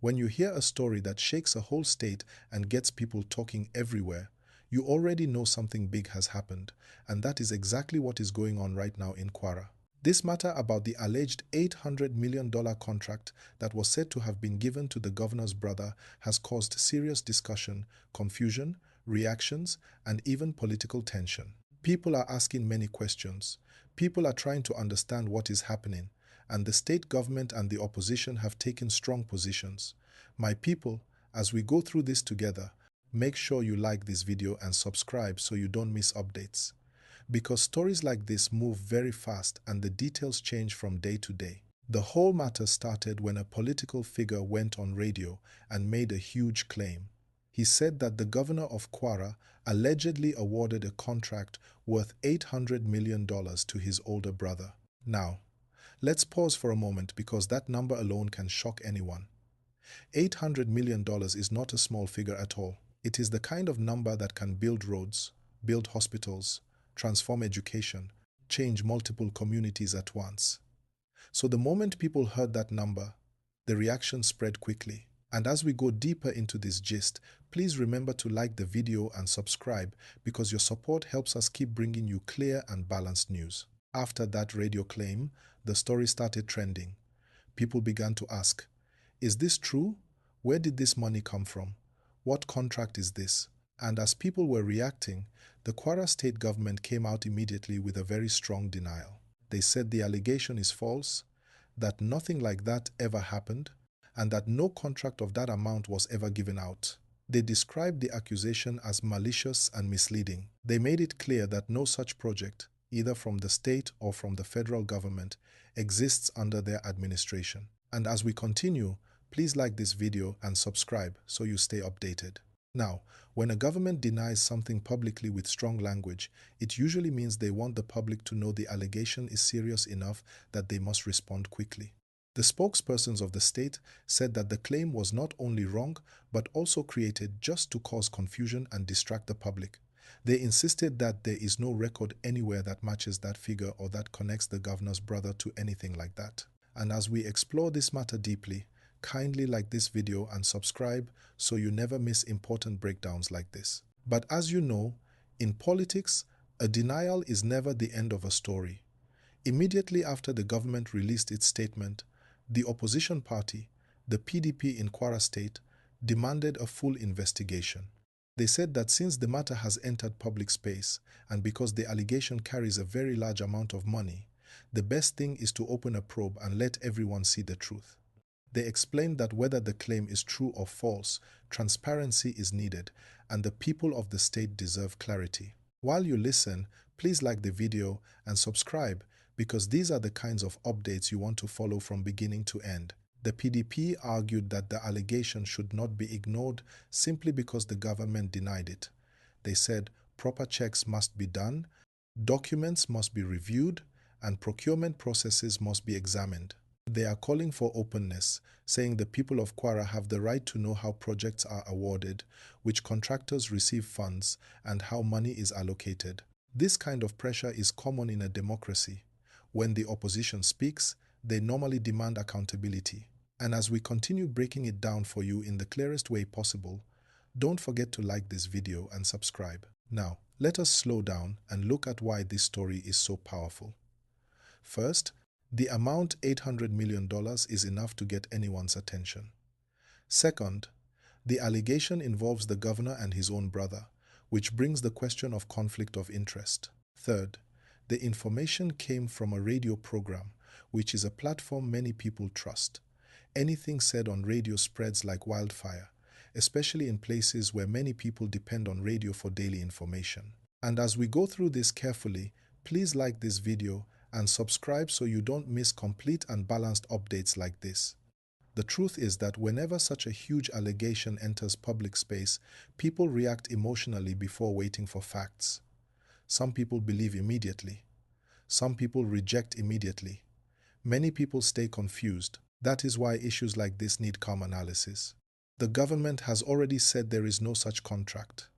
When you hear a story that shakes a whole state and gets people talking everywhere, you already know something big has happened, and that is exactly what is going on right now in Kwara. This matter about the alleged $800 million contract that was said to have been given to the governor's brother has caused serious discussion, confusion, reactions, and even political tension. People are asking many questions. People are trying to understand what is happening, and the state government and the opposition have taken strong positions. My people, as we go through this together, make sure you like this video and subscribe so you don't miss updates. Because stories like this move very fast and the details change from day to day. The whole matter started when a political figure went on radio and made a huge claim. He said that the governor of Kwara allegedly awarded a contract worth $800 million to his older brother. Now, let's pause for a moment because that number alone can shock anyone. $800 million is not a small figure at all. It is the kind of number that can build roads, build hospitals, transform education, change multiple communities at once. So the moment people heard that number, the reaction spread quickly. And as we go deeper into this gist, please remember to like the video and subscribe because your support helps us keep bringing you clear and balanced news. After that radio claim, the story started trending. People began to ask, is this true? Where did this money come from? What contract is this? And as people were reacting, the Kwara state government came out immediately with a very strong denial. They said the allegation is false, that nothing like that ever happened, and that no contract of that amount was ever given out. They described the accusation as malicious and misleading. They made it clear that no such project, either from the state or from the federal government, exists under their administration. And as we continue, please like this video and subscribe so you stay updated. Now, when a government denies something publicly with strong language, it usually means they want the public to know the allegation is serious enough that they must respond quickly. The spokespersons of the state said that the claim was not only wrong, but also created just to cause confusion and distract the public. They insisted that there is no record anywhere that matches that figure or that connects the governor's brother to anything like that. And as we explore this matter deeply, kindly like this video and subscribe so you never miss important breakdowns like this. But as you know, in politics, a denial is never the end of a story. Immediately after the government released its statement, the opposition party, the PDP in Kwara State, demanded a full investigation. They said that since the matter has entered public space and because the allegation carries a very large amount of money, the best thing is to open a probe and let everyone see the truth. They explained that whether the claim is true or false, transparency is needed, and the people of the state deserve clarity. While you listen, please like the video and subscribe because these are the kinds of updates you want to follow from beginning to end. The PDP argued that the allegation should not be ignored simply because the government denied it. They said proper checks must be done, documents must be reviewed, and procurement processes must be examined. They are calling for openness, saying the people of Kwara have the right to know how projects are awarded, which contractors receive funds, and how money is allocated. This kind of pressure is common in a democracy. When the opposition speaks, they normally demand accountability. And as we continue breaking it down for you in the clearest way possible, don't forget to like this video and subscribe. Now, let us slow down and look at why this story is so powerful. First, the amount $800 million is enough to get anyone's attention. Second, the allegation involves the governor and his own brother, which brings the question of conflict of interest. Third, the information came from a radio program, which is a platform many people trust. Anything said on radio spreads like wildfire, especially in places where many people depend on radio for daily information. And as we go through this carefully, please like this video and subscribe so you don't miss complete and balanced updates like this. The truth is that whenever such a huge allegation enters public space, people react emotionally before waiting for facts. Some people believe immediately. Some people reject immediately. Many people stay confused. That is why issues like this need calm analysis. The government has already said there is no such contract.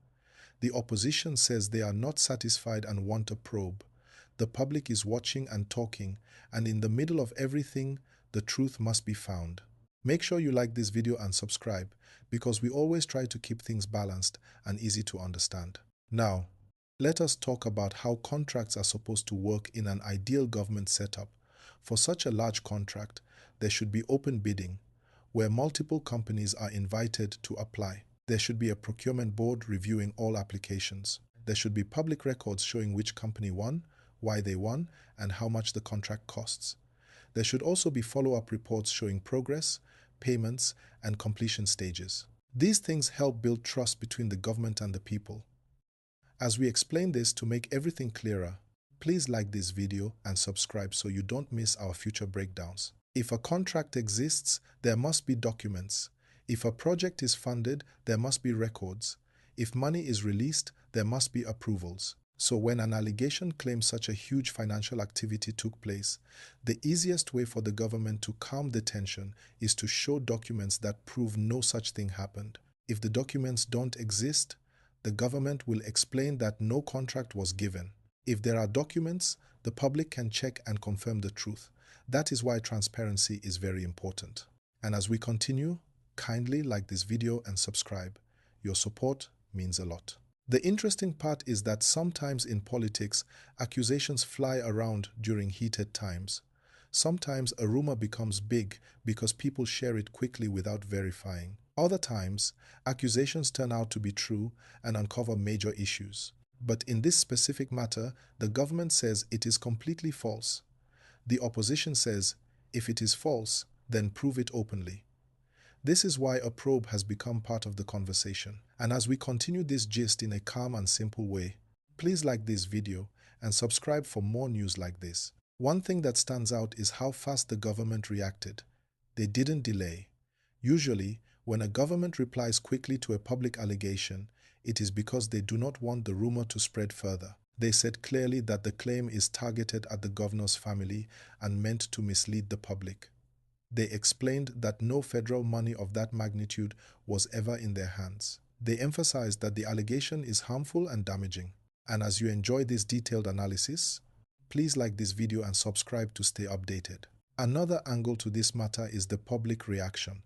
The opposition says they are not satisfied and want a probe. The public is watching and talking, and in the middle of everything, the truth must be found. Make sure you like this video and subscribe because we always try to keep things balanced and easy to understand. Now, let us talk about how contracts are supposed to work in an ideal government setup. For such a large contract, there should be open bidding, where multiple companies are invited to apply. There should be a procurement board reviewing all applications. There should be public records showing which company won, why they won, and how much the contract costs. There should also be follow-up reports showing progress, payments, and completion stages. These things help build trust between the government and the people. As we explain this to make everything clearer, please like this video and subscribe so you don't miss our future breakdowns. If a contract exists, there must be documents. If a project is funded, there must be records. If money is released, there must be approvals. So when an allegation claims such a huge financial activity took place, the easiest way for the government to calm the tension is to show documents that prove no such thing happened. If the documents don't exist, the government will explain that no contract was given. If there are documents, the public can check and confirm the truth. That is why transparency is very important. And as we continue, kindly like this video and subscribe. Your support means a lot. The interesting part is that sometimes in politics, accusations fly around during heated times. Sometimes a rumor becomes big because people share it quickly without verifying. Other times, accusations turn out to be true and uncover major issues. But in this specific matter, the government says it is completely false. The opposition says, if it is false, then prove it openly. This is why a probe has become part of the conversation. And as we continue this gist in a calm and simple way, please like this video and subscribe for more news like this. One thing that stands out is how fast the government reacted. They didn't delay. Usually, when a government replies quickly to a public allegation, it is because they do not want the rumor to spread further. They said clearly that the claim is targeted at the governor's family and meant to mislead the public. They explained that no federal money of that magnitude was ever in their hands. They emphasized that the allegation is harmful and damaging. And as you enjoy this detailed analysis, please like this video and subscribe to stay updated. Another angle to this matter is the public reaction.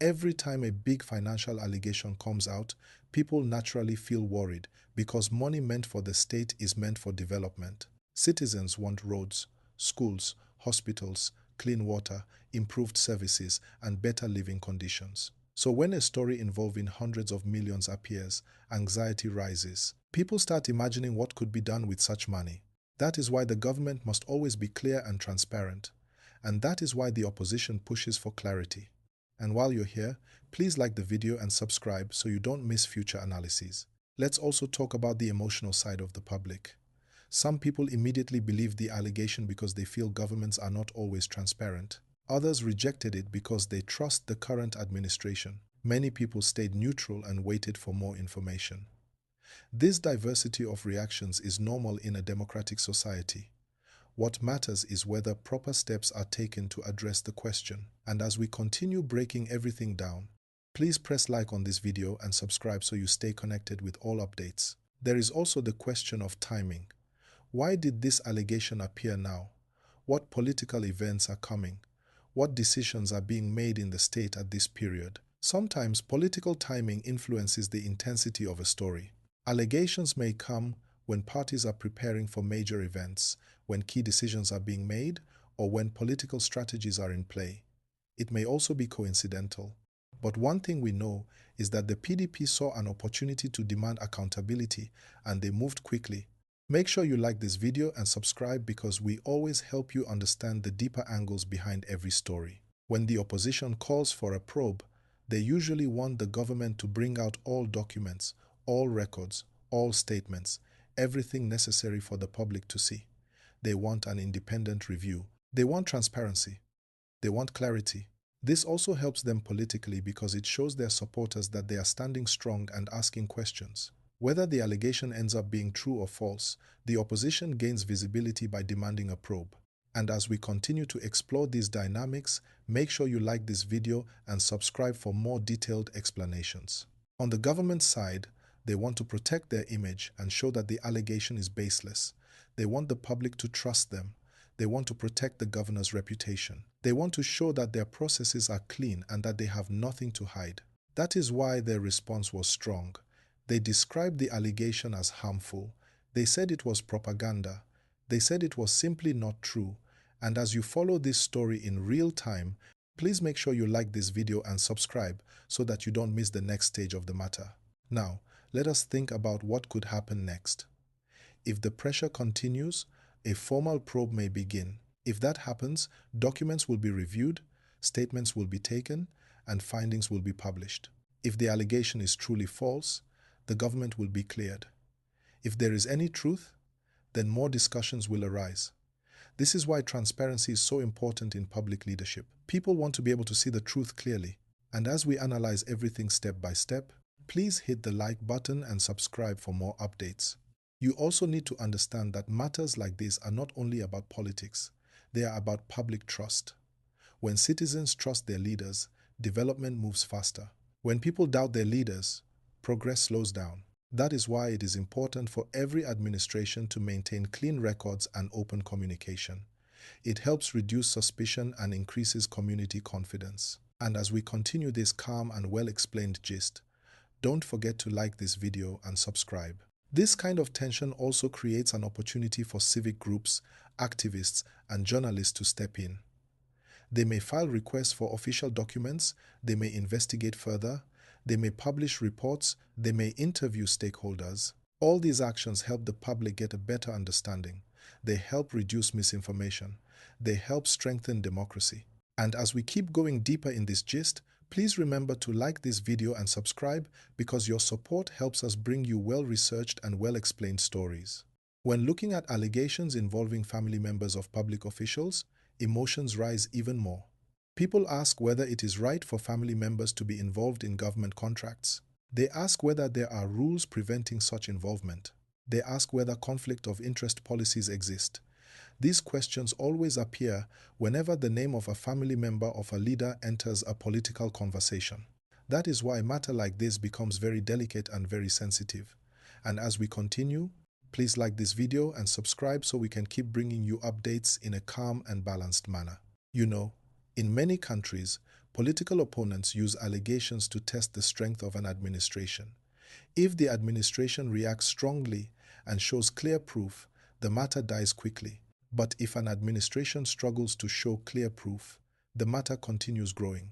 Every time a big financial allegation comes out, people naturally feel worried because money meant for the state is meant for development. Citizens want roads, schools, hospitals, clean water, improved services, and better living conditions. So when a story involving hundreds of millions appears, anxiety rises. People start imagining what could be done with such money. That is why the government must always be clear and transparent. And that is why the opposition pushes for clarity. And while you're here, please like the video and subscribe so you don't miss future analyses. Let's also talk about the emotional side of the public. Some people immediately believe the allegation because they feel governments are not always transparent. Others rejected it because they trust the current administration. Many people stayed neutral and waited for more information. This diversity of reactions is normal in a democratic society. What matters is whether proper steps are taken to address the question. And as we continue breaking everything down, please press like on this video and subscribe so you stay connected with all updates. There is also the question of timing. Why did this allegation appear now? What political events are coming? What decisions are being made in the state at this period? Sometimes political timing influences the intensity of a story. Allegations may come when parties are preparing for major events, when key decisions are being made, or when political strategies are in play. It may also be coincidental. But one thing we know is that the PDP saw an opportunity to demand accountability and they moved quickly. Make sure you like this video and subscribe because we always help you understand the deeper angles behind every story. When the opposition calls for a probe, they usually want the government to bring out all documents, all records, all statements, everything necessary for the public to see. They want an independent review. They want transparency. They want clarity. This also helps them politically because it shows their supporters that they are standing strong and asking questions. Whether the allegation ends up being true or false, the opposition gains visibility by demanding a probe. And as we continue to explore these dynamics, make sure you like this video and subscribe for more detailed explanations. On the government side, they want to protect their image and show that the allegation is baseless. They want the public to trust them. They want to protect the governor's reputation. They want to show that their processes are clean and that they have nothing to hide. That is why their response was strong. They described the allegation as harmful. They said it was propaganda. They said it was simply not true. And as you follow this story in real time, please make sure you like this video and subscribe so that you don't miss the next stage of the matter. Now, let us think about what could happen next. If the pressure continues, a formal probe may begin. If that happens, documents will be reviewed, statements will be taken, and findings will be published. If the allegation is truly false, the government will be cleared. If there is any truth, then more discussions will arise. This is why transparency is so important in public leadership. People want to be able to see the truth clearly. And as we analyze everything step by step, please hit the like button and subscribe for more updates. You also need to understand that matters like this are not only about politics, they are about public trust. When citizens trust their leaders, development moves faster. When people doubt their leaders, progress slows down. That is why it is important for every administration to maintain clean records and open communication. It helps reduce suspicion and increases community confidence. And as we continue this calm and well-explained gist, don't forget to like this video and subscribe. This kind of tension also creates an opportunity for civic groups, activists, and journalists to step in. They may file requests for official documents, they may investigate further, they may publish reports, they may interview stakeholders. All these actions help the public get a better understanding. They help reduce misinformation. They help strengthen democracy. And as we keep going deeper in this gist, please remember to like this video and subscribe because your support helps us bring you well-researched and well-explained stories. When looking at allegations involving family members of public officials, emotions rise even more. People ask whether it is right for family members to be involved in government contracts. They ask whether there are rules preventing such involvement. They ask whether conflict of interest policies exist. These questions always appear whenever the name of a family member of a leader enters a political conversation. That is why a matter like this becomes very delicate and very sensitive. And as we continue, please like this video and subscribe so we can keep bringing you updates in a calm and balanced manner. You know, in many countries, political opponents use allegations to test the strength of an administration. If the administration reacts strongly and shows clear proof, the matter dies quickly. But if an administration struggles to show clear proof, the matter continues growing.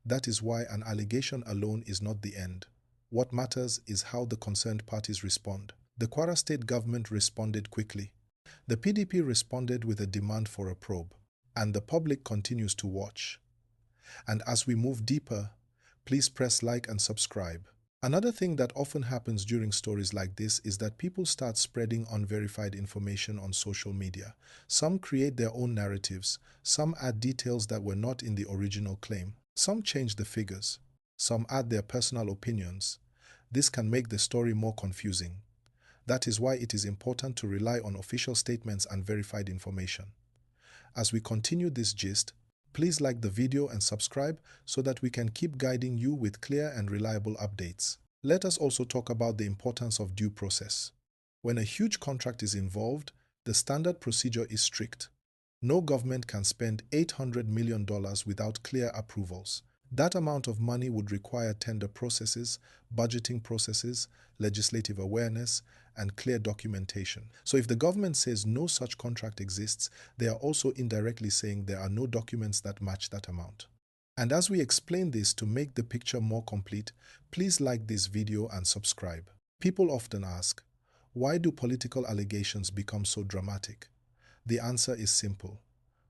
That is why an allegation alone is not the end. What matters is how the concerned parties respond. The Kwara state government responded quickly. The PDP responded with a demand for a probe. And the public continues to watch. And as we move deeper, please press like and subscribe. Another thing that often happens during stories like this is that people start spreading unverified information on social media. Some create their own narratives, some add details that were not in the original claim, some change the figures, some add their personal opinions. This can make the story more confusing. That is why it is important to rely on official statements and verified information. As we continue this gist, please like the video and subscribe so that we can keep guiding you with clear and reliable updates. Let us also talk about the importance of due process. When a huge contract is involved, the standard procedure is strict. No government can spend $800 million without clear approvals. That amount of money would require tender processes, budgeting processes, legislative awareness, and clear documentation. So if the government says no such contract exists, they are also indirectly saying there are no documents that match that amount. And as we explain this to make the picture more complete, please like this video and subscribe. People often ask, why do political allegations become so dramatic? The answer is simple.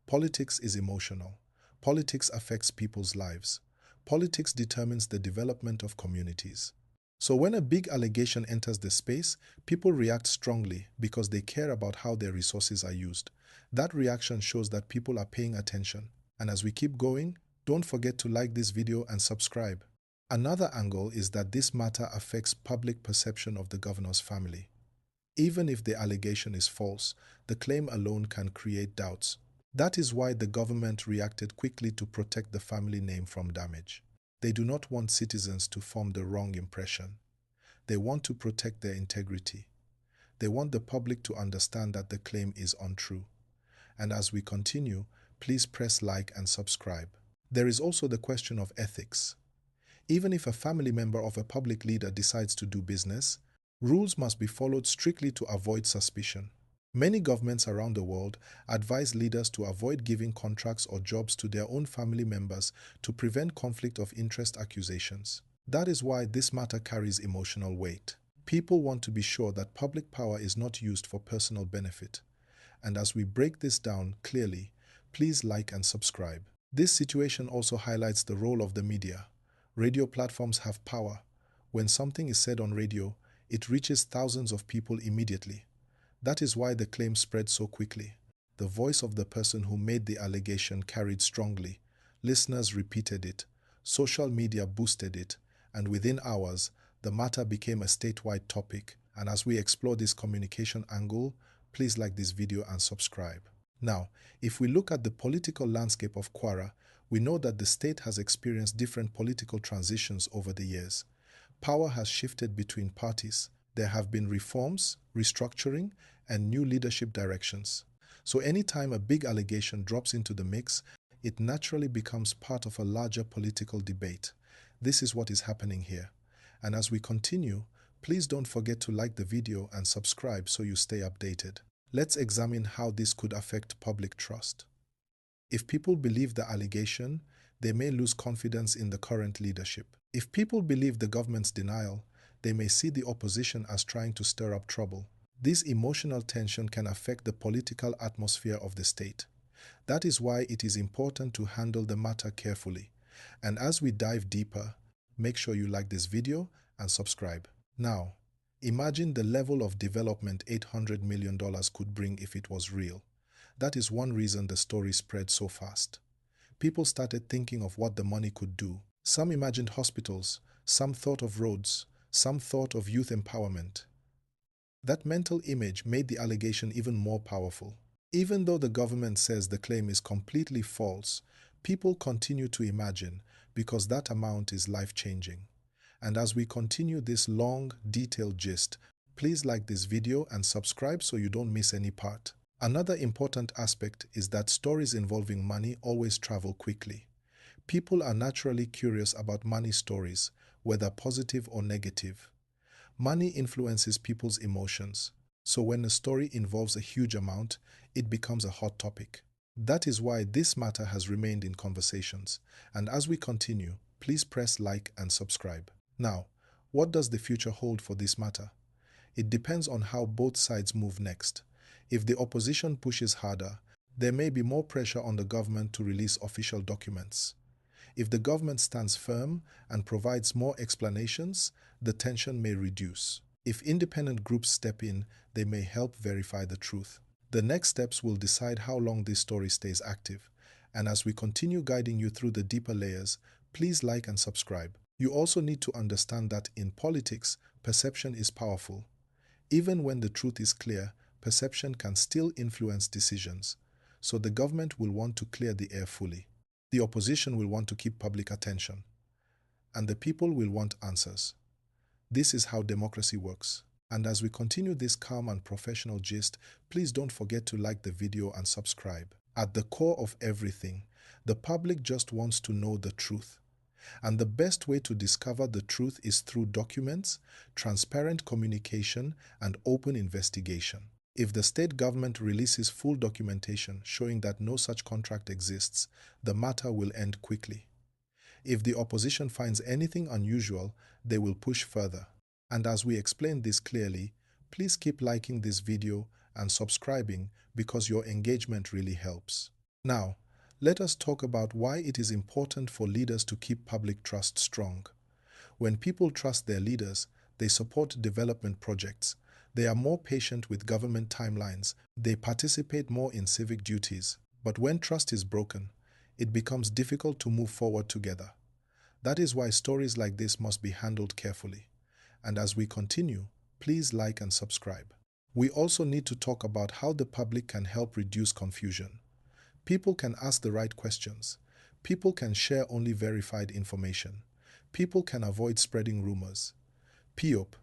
Politics is emotional. Politics affects people's lives. Politics determines the development of communities. So when a big allegation enters the space, people react strongly because they care about how their resources are used. That reaction shows that people are paying attention. And as we keep going, don't forget to like this video and subscribe. Another angle is that this matter affects public perception of the governor's family. Even if the allegation is false, the claim alone can create doubts. That is why the government reacted quickly to protect the family name from damage. They do not want citizens to form the wrong impression. They want to protect their integrity. They want the public to understand that the claim is untrue. And as we continue, please press like and subscribe. There is also the question of ethics. Even if a family member of a public leader decides to do business, rules must be followed strictly to avoid suspicion. Many governments around the world advise leaders to avoid giving contracts or jobs to their own family members to prevent conflict of interest accusations. That is why this matter carries emotional weight. People want to be sure that public power is not used for personal benefit. And as we break this down clearly, please like and subscribe. This situation also highlights the role of the media. Radio platforms have power. When something is said on radio, it reaches thousands of people immediately. That is why the claim spread so quickly. The voice of the person who made the allegation carried strongly. Listeners repeated it. Social media boosted it. And within hours, the matter became a statewide topic. And as we explore this communication angle, please like this video and subscribe. Now, if we look at the political landscape of Kwara, we know that the state has experienced different political transitions over the years. Power has shifted between parties. There have been reforms, restructuring, and new leadership directions. So anytime a big allegation drops into the mix, it naturally becomes part of a larger political debate. This is what is happening here. And as we continue, please don't forget to like the video and subscribe so you stay updated. Let's examine how this could affect public trust. If people believe the allegation, they may lose confidence in the current leadership. If people believe the government's denial, they may see the opposition as trying to stir up trouble. This emotional tension can affect the political atmosphere of the state. That is why it is important to handle the matter carefully. And as we dive deeper, make sure you like this video and subscribe. Now, imagine the level of development $800 million could bring if it was real. That is one reason the story spread so fast. People started thinking of what the money could do. Some imagined hospitals, some thought of roads, some thought of youth empowerment. That mental image made the allegation even more powerful. Even though the government says the claim is completely false, people continue to imagine because that amount is life-changing. And as we continue this long, detailed gist, please like this video and subscribe so you don't miss any part. Another important aspect is that stories involving money always travel quickly. People are naturally curious about money stories, whether positive or negative. Money influences people's emotions, so when a story involves a huge amount, it becomes a hot topic. That is why this matter has remained in conversations, and as we continue, please press like and subscribe. Now, what does the future hold for this matter? It depends on how both sides move next. If the opposition pushes harder, there may be more pressure on the government to release official documents. If the government stands firm and provides more explanations, the tension may reduce. If independent groups step in, they may help verify the truth. The next steps will decide how long this story stays active. And as we continue guiding you through the deeper layers, please like and subscribe. You also need to understand that in politics, perception is powerful. Even when the truth is clear, perception can still influence decisions. So the government will want to clear the air fully. The opposition will want to keep public attention. And the people will want answers. This is how democracy works. And as we continue this calm and professional gist, please don't forget to like the video and subscribe. At the core of everything, the public just wants to know the truth. And the best way to discover the truth is through documents, transparent communication, and open investigation. If the state government releases full documentation showing that no such contract exists, the matter will end quickly. If the opposition finds anything unusual, they will push further. And as we explain this clearly, please keep liking this video and subscribing because your engagement really helps. Now, let us talk about why it is important for leaders to keep public trust strong. When people trust their leaders, they support development projects. They are more patient with government timelines. They participate more in civic duties. But when trust is broken, it becomes difficult to move forward together. That is why stories like this must be handled carefully. And as we continue, please like and subscribe. We also need to talk about how the public can help reduce confusion. People can ask the right questions. People can share only verified information. People can avoid spreading rumors. POP,